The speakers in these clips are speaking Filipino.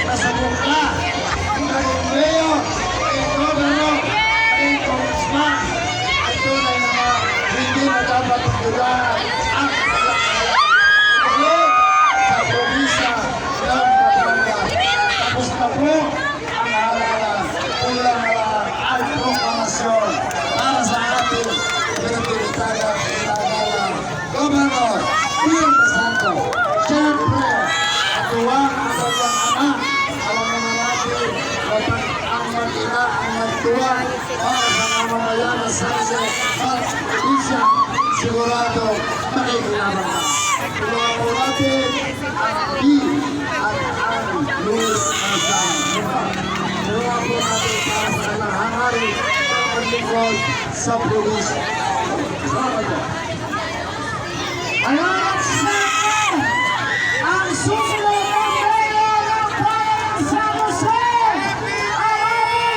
nasabog ka. Naging mayor, naging governor, naging congressman. At doon ay mga hindi na dapat ituloy ang sa probinsya ng Pampanga. Tapos na po ang halalan. Kulang na lang ang proklamasyon para sa ating pinagpilitan ng Governor Pio Santo. Siyempre, katuwang ang kanyang anak. Alam naman natin, kapag ang mag-ina ang magtuwa para sa mamamayan ng Sanse at probinsya, sigurado makikinabang ka. Tulungan po natin ang D at ang Luis Mazan. Tulungan po natin para sa kanyang hangarin ng paglingkod sa probinsya. Salamat po. Ayan at siyempre, ang susunod na mayor ng bayan ng San Jose, ang aming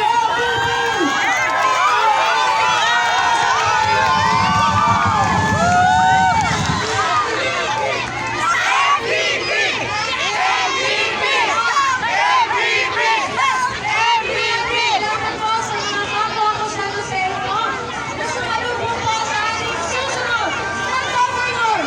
MVP! Susunod po sa ating susunod na governor,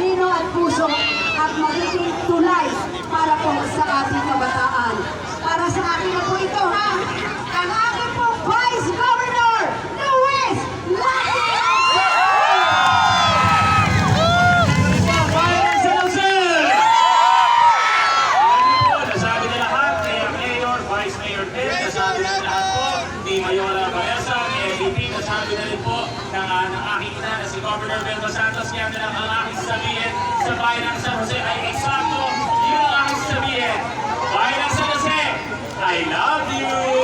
talino at puso at magiging tulay para po sa ating kabataan. Para sa akin na po ito, ha? Ang aking po Vice Governor, Luis Lathi! Nasabi na lahat, kaya Mayor, Vice Mayor din, nasabi na lahat po, ni Mayora Baeza, ni MVP, nasabi na rin po ng aking ina na si Governor Beldo Santos, kaya na lang ang aking sabihin sa bayan ng San Jose ay eksakto, yun ang aking sabihin. Bayan ng San Jose, I love you!